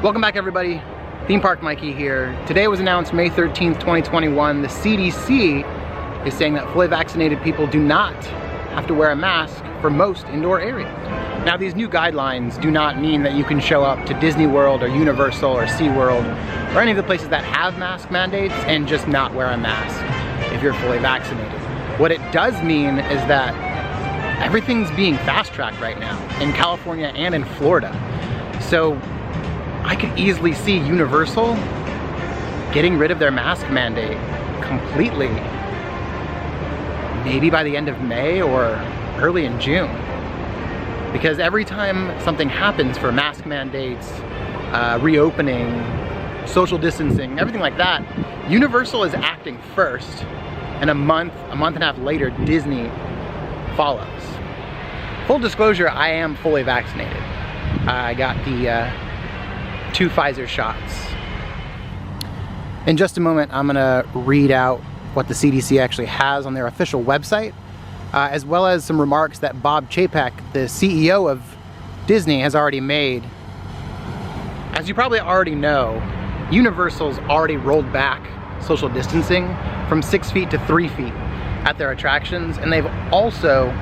Welcome back, everybody. Theme Park Mikey here. Today was announced May 13th, 2021. The CDC is saying that fully vaccinated people do not have to wear a mask for most indoor areas. Now, these new guidelines do not mean that you can show up to Disney World or Universal or SeaWorld or any of the places that have mask mandates and just not wear a mask if you're fully vaccinated. What it does mean is that everything's being fast-tracked right now in California and in Florida. So I could easily see Universal getting rid of their mask mandate completely, maybe by the end of May or early in June. Because every time something happens for mask mandates, reopening, social distancing, everything like that, Universal is acting first, and a month and a half later, Disney follows. Full disclosure, I am fully vaccinated. I got the 2 Pfizer shots. In just a moment, I'm gonna read out what the CDC actually has on their official website, as well as some remarks that Bob Chapek, the CEO of Disney, has already made. As you probably already know, Universal's already rolled back social distancing from 6 feet to 3 feet at their attractions, and they've also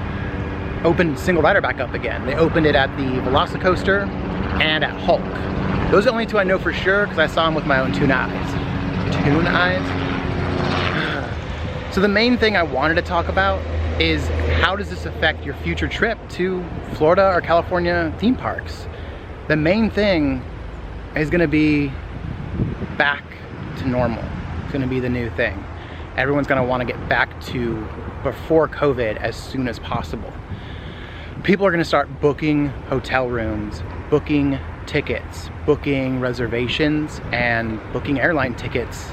opened single rider back up again. They opened it at the Velocicoaster and at Hulk. Those are the only 2 I know for sure because I saw them with my own 2 eyes. 2 eyes? So the main thing I wanted to talk about is how does this affect your future trip to Florida or California theme parks? The main thing is gonna be back to normal. It's gonna be the new thing. Everyone's gonna wanna get back to before COVID as soon as possible. People are gonna start booking hotel rooms, booking tickets, booking reservations, and booking airline tickets,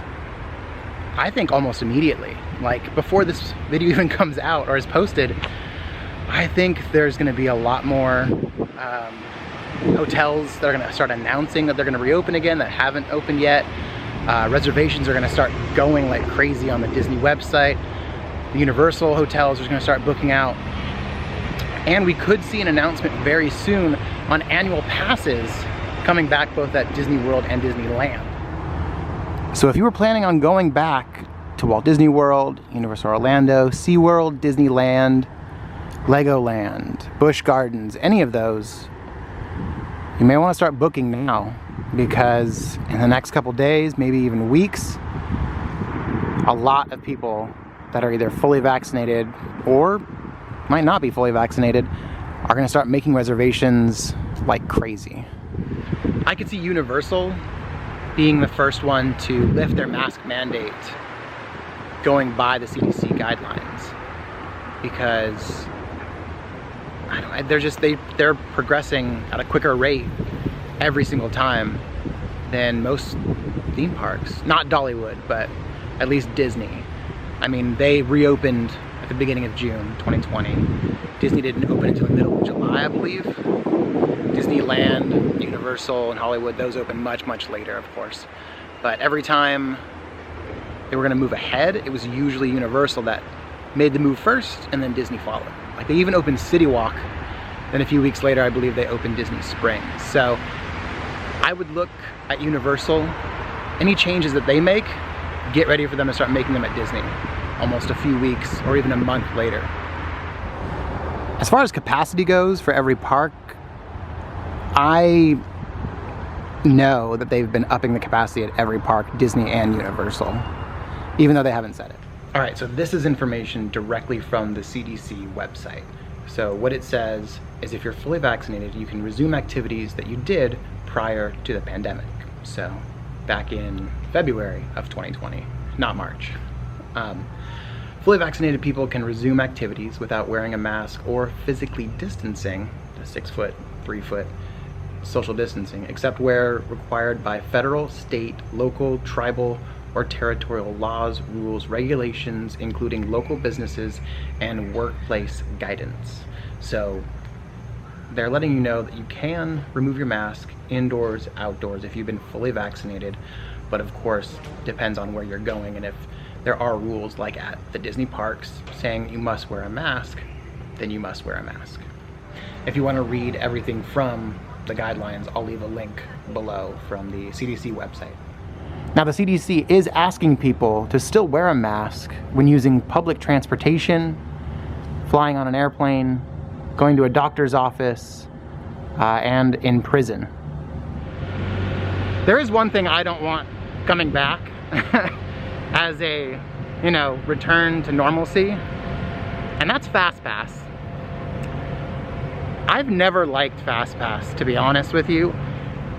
I think almost immediately. Like before this video even comes out or is posted, I think there's gonna be a lot more hotels that are gonna start announcing that they're gonna reopen again that haven't opened yet. Reservations are gonna start going like crazy on the Disney website. The Universal hotels are gonna start booking out. And we could see an announcement very soon on annual passes coming back both at Disney World and Disneyland. So if you were planning on going back to Walt Disney World, Universal Orlando, SeaWorld, Disneyland, Legoland, Busch Gardens, any of those, you may want to start booking now, because in the next couple days, maybe even weeks, a lot of people that are either fully vaccinated or might not be fully vaccinated are going to start making reservations like crazy. I could see Universal being the first one to lift their mask mandate going by the CDC guidelines, because I don't know, they're progressing at a quicker rate every single time than most theme parks. Not Dollywood, but at least Disney. I mean, they reopened at the beginning of June 2020. Disney didn't open until the middle of July, I believe. Disneyland, Universal, and Hollywood, those opened much, much later, of course. But every time they were gonna move ahead, it was usually Universal that made the move first, and then Disney followed. Like they even opened City Walk, then a few weeks later, I believe they opened Disney Springs. So I would look at Universal, any changes that they make, get ready for them to start making them at Disney almost a few weeks or even a month later. As far as capacity goes for every park, I know that they've been upping the capacity at every park, Disney and Universal, even though they haven't said it. All right, so this is information directly from the CDC website. So what it says is if you're fully vaccinated, you can resume activities that you did prior to the pandemic. So back in February of 2020, not March. Fully vaccinated people can resume activities without wearing a mask or physically distancing, the 6 foot, 3 foot social distancing, except where required by federal, state, local, tribal, or territorial laws, rules, regulations, including local businesses and workplace guidance. So they're letting you know that you can remove your mask indoors, outdoors, if you've been fully vaccinated, but of course, depends on where you're going, and if there are rules like at the Disney parks saying you must wear a mask, then you must wear a mask. If you want to read everything from the guidelines. I'll leave a link below from the CDC website. Now, the CDC is asking people to still wear a mask when using public transportation, flying on an airplane, going to a doctor's office, and in prison. There is one thing I don't want coming back as a, return to normalcy, and that's Fastpass. I've never liked Fastpass, to be honest with you.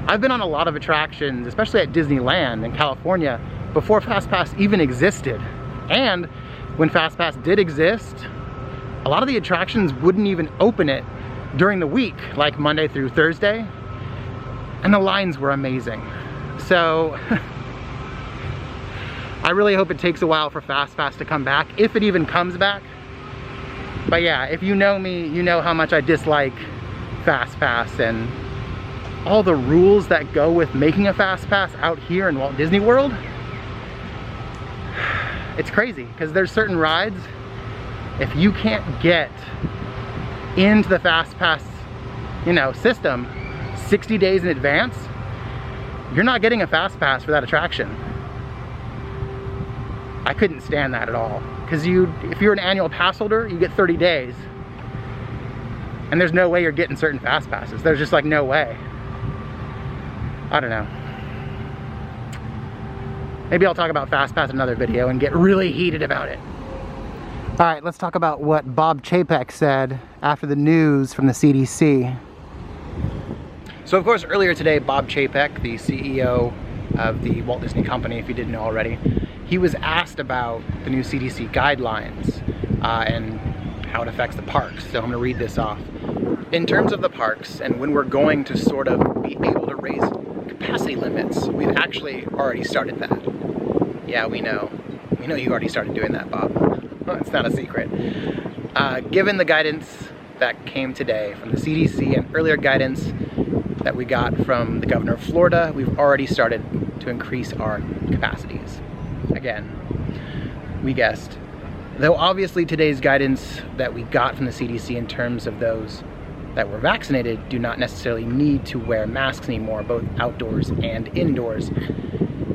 I've been on a lot of attractions, especially at Disneyland in California, before Fastpass even existed. And when Fastpass did exist, a lot of the attractions wouldn't even open it during the week, like Monday through Thursday, and the lines were amazing. So I really hope it takes a while for Fastpass to come back, if it even comes back. But yeah, if you know me, you know how much I dislike Fastpass and all the rules that go with making a Fastpass out here in Walt Disney World. It's crazy, because there's certain rides, if you can't get into the Fastpass, system 60 days in advance, you're not getting a Fastpass for that attraction. I couldn't stand that at all, because if you're an annual pass holder, you get 30 days. And there's no way you're getting certain Fastpasses. There's just like no way. I don't know. Maybe I'll talk about Fastpass in another video and get really heated about it. All right, let's talk about what Bob Chapek said after the news from the CDC. So of course, earlier today, Bob Chapek, the CEO of the Walt Disney Company, if you didn't know already, he was asked about the new CDC guidelines and how it affects the parks. So I'm gonna read this off. In terms of the parks and when we're going to sort of be able to raise capacity limits, we've actually already started that. Yeah, we know. We know you already started doing that, Bob. It's not a secret. Given the guidance that came today from the CDC and earlier guidance that we got from the governor of Florida, we've already started to increase our capacities. Again, we guessed. Though obviously today's guidance that we got from the CDC in terms of those that were vaccinated do not necessarily need to wear masks anymore, both outdoors and indoors.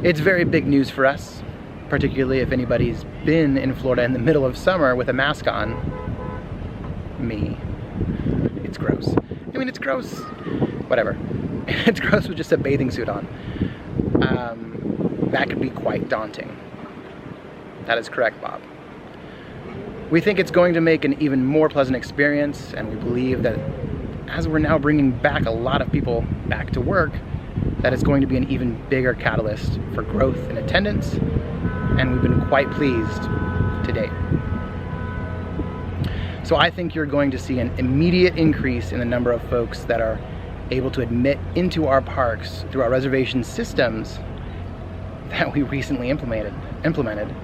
It's very big news for us, particularly if anybody's been in Florida in the middle of summer with a mask on. Me. It's gross. I mean, it's gross. Whatever. It's gross with just a bathing suit on. That could be quite daunting. That is correct, Bob. We think it's going to make an even more pleasant experience, and we believe that as we're now bringing back a lot of people back to work, that it's going to be an even bigger catalyst for growth in attendance, and we've been quite pleased to date. So I think you're going to see an immediate increase in the number of folks that are able to admit into our parks through our reservation systems that we recently implemented.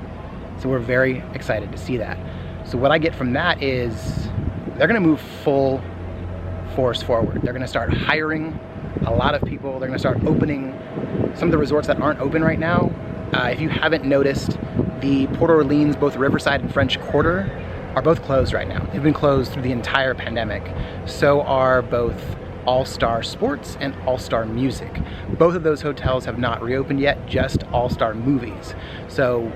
So we're very excited to see that. So what I get from that is they're gonna move full force forward. They're gonna start hiring a lot of people. They're gonna start opening some of the resorts that aren't open right now. If you haven't noticed, the Port Orleans, both Riverside and French Quarter, are both closed right now. They've been closed through the entire pandemic. So are both All-Star Sports and All-Star Music. Both of those hotels have not reopened yet, just All-Star Movies. So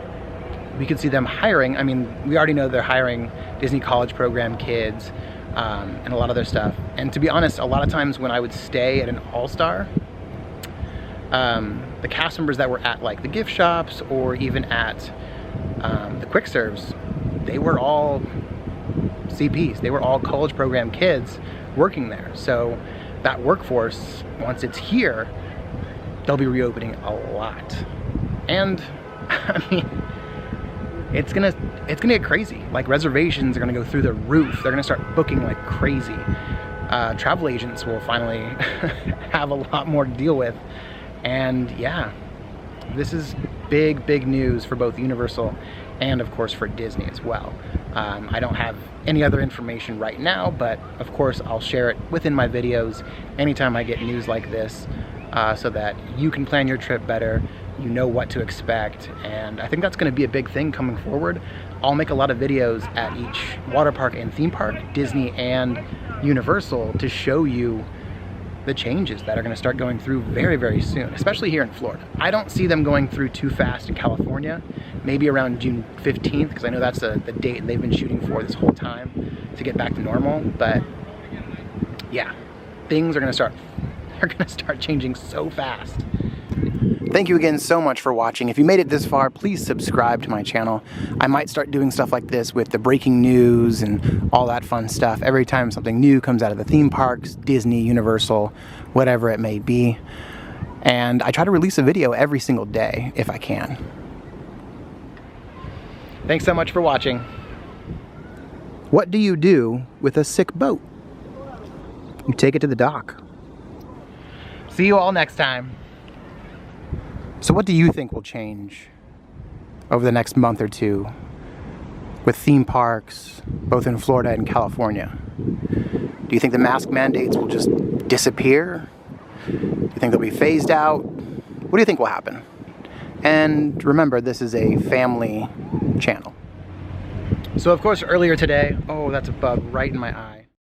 we could see them hiring. I mean, we already know they're hiring Disney College Program kids and a lot of other stuff. And to be honest, a lot of times when I would stay at an All-Star, the cast members that were at like the gift shops or even at the quick serves, they were all CPs. They were all college program kids working there. So that workforce, once it's here, they'll be reopening a lot. And I mean, it's gonna get crazy. Like, reservations are gonna go through the roof. They're gonna start booking like crazy. Travel agents will finally have a lot more to deal with. And yeah, this is big, big news for both Universal and of course for Disney as well. I don't have any other information right now, but of course I'll share it within my videos anytime I get news like this, so that you can plan your trip better, you know what to expect, and I think that's going to be a big thing coming forward. I'll make a lot of videos at each water park and theme park, Disney and Universal, to show you the changes that are going to start going through very, very soon, especially here in Florida. I don't see them going through too fast in California, maybe around June 15th, because I know that's the date they've been shooting for this whole time to get back to normal. But yeah, things are going to start changing so fast. Thank you again so much for watching. If you made it this far, please subscribe to my channel. I might start doing stuff like this with the breaking news and all that fun stuff every time something new comes out of the theme parks, Disney, Universal, whatever it may be. And I try to release a video every single day if I can. Thanks so much for watching. What do you do with a sick boat? You take it to the dock. See you all next time. So what do you think will change over the next month or two with theme parks, both in Florida and California? Do you think the mask mandates will just disappear? Do you think they'll be phased out? What do you think will happen? And remember, this is a family channel. So of course earlier today, oh, that's a bug right in my eye.